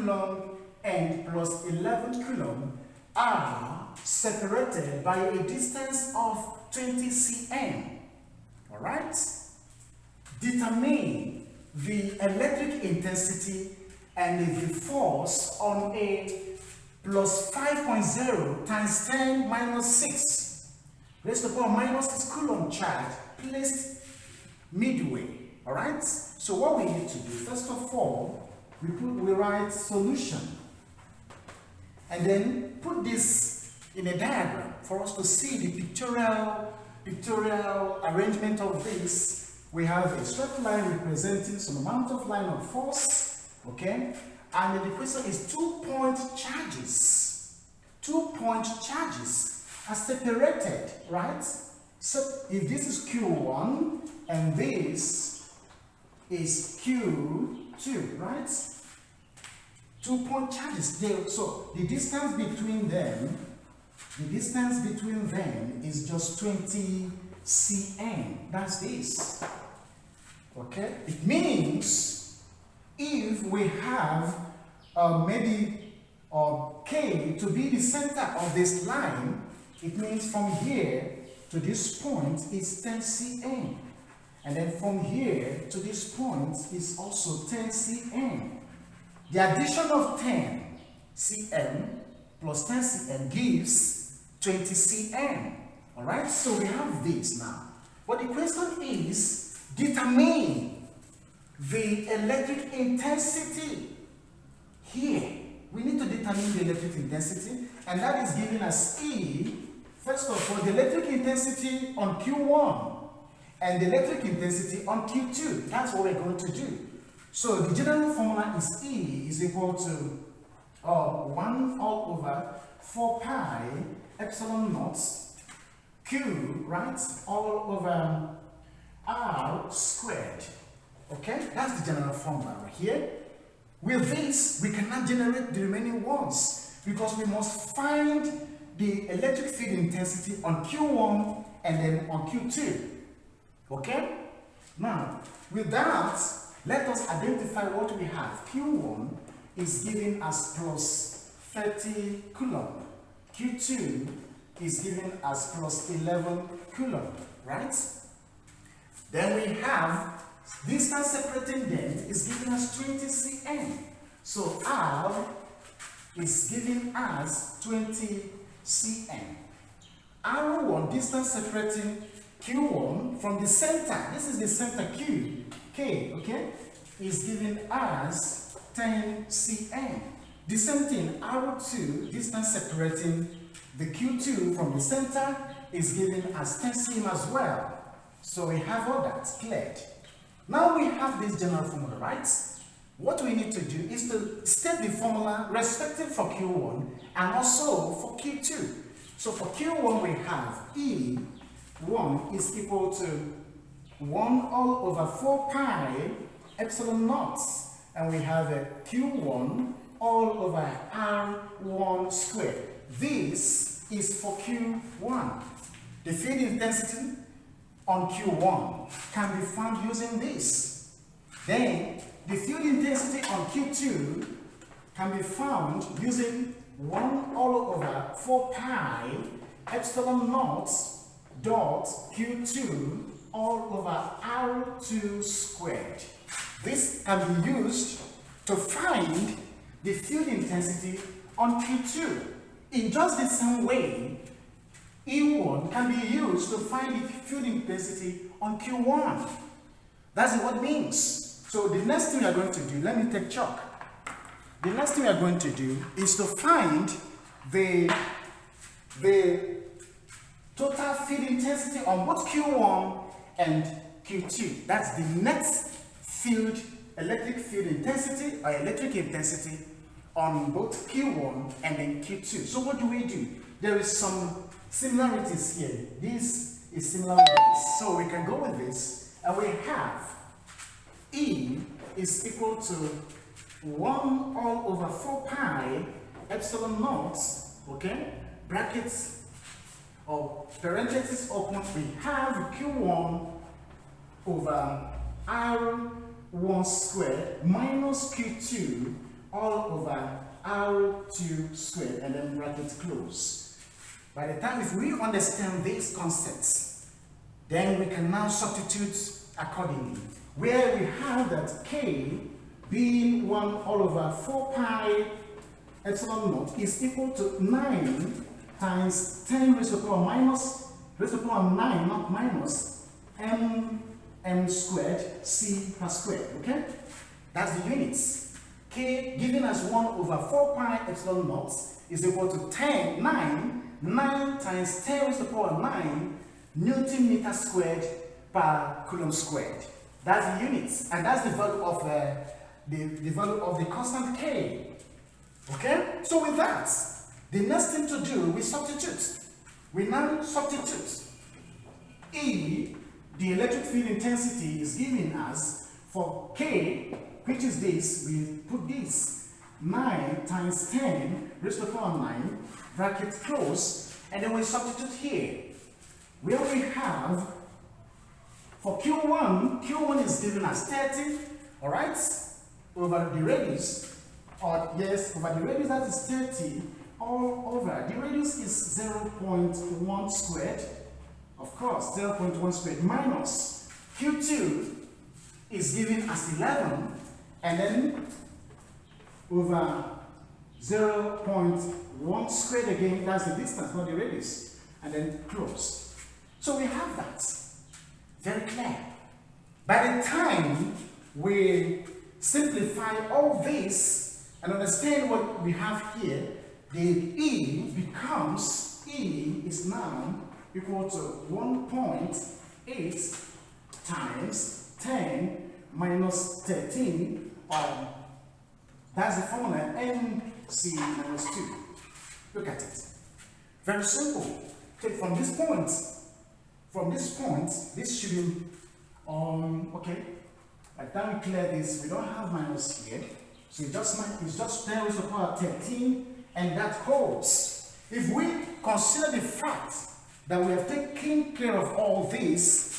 Coulomb and plus 11 Coulomb are separated by a distance of 20 cm. Alright? Determine the electric intensity and the force on a plus 5.0 times 10 minus 6 raised to the power minus 6 Coulomb charge placed midway. Alright? So what we need to do, first of all, we write solution and then put this in a diagram for us to see the pictorial arrangement of this. We have a straight line representing some amount of line of force, okay? And the question is 2-point charges. 2-point charges are separated, right? So if this is Q1 and this is Q2, right? 2-point charges there. So the distance between them is just 20 cm. That's this. Okay? It means if we have maybe K to be the center of this line, it means from here to this point is 10 cm. And then from here to this point is also 10 cm. The addition of 10 cm plus 10 cm gives 20 cm. Alright, so we have this now. But the question is, determine the electric intensity. Here, we need to determine the electric intensity, and that is given as E. First of all, the electric intensity on Q1 and the electric intensity on Q2. That's what we're going to do. So the general formula is E is equal to 1 all over 4 pi epsilon naught Q, right, all over R squared. Okay, that's the general formula right here. With this, we cannot generate the remaining ones because we must find the electric field intensity on Q1 and then on Q2. Okay? Now, with that, let us identify what we have. Q1 is given as plus 30 Coulomb. Q2 is given as plus 11 Coulomb, right? Then we have distance separating them is given as 20 cm. So R is given as 20 cm. R1, distance separating Q1 from the center, this is the center Q, K, okay, is given as 10 cm. The same thing, R2, distance separating the Q2 from the center is given as 10 cm as well. So we have all that cleared. Now we have this general formula, right? What we need to do is to state the formula respective for Q1 and also for Q2. So for Q1 we have E1 is equal to 1 all over 4 pi epsilon naught, and we have a Q1 all over R1 squared. This is for Q1. The field intensity on Q1 can be found using this. Then the field intensity on Q2 can be found using 1 all over 4 pi epsilon naught dot Q2 all over R2 squared. This can be used to find the field intensity on Q2. In just the same way, E1 can be used to find the field intensity on Q1. That's what it means. So the next thing we are going to do, let me take chalk. The next thing we are going to do is to find the total field intensity on both Q1 and Q2. That's the net field, electric field intensity or electric intensity on both Q1 and then Q2. So what do? There is some similarities here. This is similar with this. So we can go with this, and we have E is equal to 1 all over 4 pi epsilon naught, okay, brackets or parentheses open, we have Q1 over R1 squared minus Q2 all over R2 squared and then bracket close. By the time if we understand these concepts, then we can now substitute accordingly. Where we have that K being 1 all over 4 pi epsilon naught is equal to 9 times 10 raised to the power minus, raised to the power 9, not minus, m squared c per square, okay? That's the units. K given as 1 over 4 pi epsilon naught is equal to 9 times 10 raised to the power 9 Newton meter squared per Coulomb squared. That's the units, and that's the value of the value of the constant K. Okay? So with that, the next thing to do, we substitute. We now substitute. E, the electric field intensity, is given as, for K, which is this, we put this 9 times 10 raised to the power 9, bracket close, and then we substitute here. Where we have, for Q1 is given as 30, alright, over the radius, or yes, over the radius that is 30, all over, the radius is 0.1 squared, of course, 0.1 squared minus Q2 is given as 11, and then over 0.1 squared again, that's the distance, not the radius, and then close. So we have that. Very clear. By the time we simplify all this and understand what we have here, the E is now equal to 1.8 times 10 minus 13, that's the formula, MC minus 2. Look at it. Very simple. Take from this point, this should be, okay, by the time we clear this, we don't have minus here, so it's just 10 raised to the power 13, and that holds. If we consider the fact that we have taken care of all this,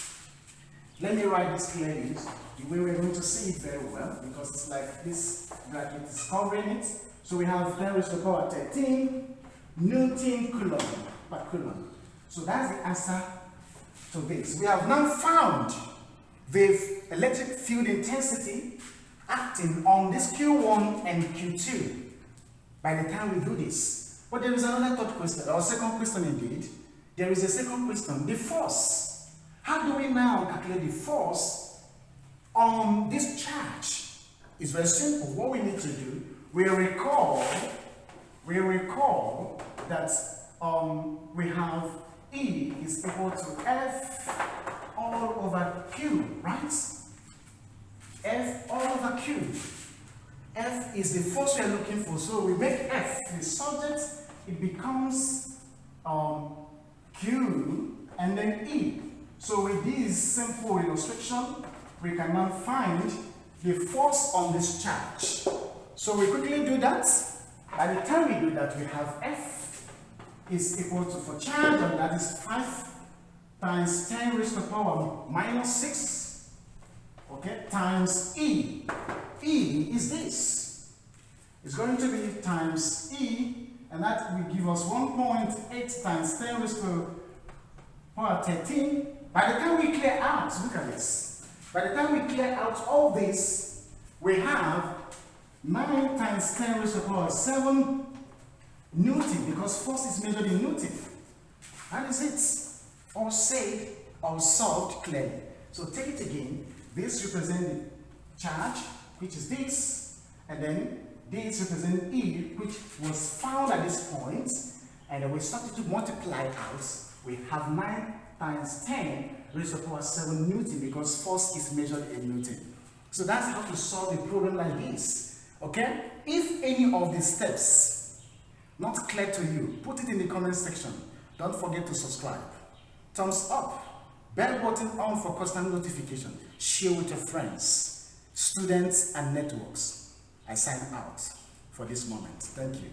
let me write this clearly, the way we're going to see it very well, because it's like this bracket is covering it. So we have 10 raised to the power 13 Newton Coulomb per Coulomb. So that's the answer to this. We have now found the electric field intensity acting on this Q1 and Q2 by the time we do this. But there is another third question, or second question indeed. There is a second question, the force. How do we now calculate the force on this charge? It's very simple. What we need to do, we recall that we have E is equal to F all over Q, right? F all over Q. F is the force we are looking for, so we make F the subject, it becomes Q and then E. So with this simple illustration, we can now find the force on this charge. So we quickly do that. By the time we do that, we have F is equal to, for charge, and that is 5 times 10 raised to the power minus 6, okay, times E. E is this. It's going to be times E, and that will give us 1.8 times 10 raised to the power 13. By the time we clear out, look at this. By the time we clear out all this, we have 9 times 10 raised to the power 7 Newton, because force is measured in Newton. That is it. All said, all solved clearly. So take it again. This represents the charge, which is this, and then this represents E, which was found at this point, and then we started to multiply out. We have 9 times 10 raised to the power 7 Newton, because force is measured in Newton. So that's how to solve a problem like this. Okay? If any of the steps not clear to you, put it in the comment section. Don't forget to subscribe. Thumbs up, bell button on for constant notification. Share with your friends, students, and networks. I sign out for this moment. Thank you.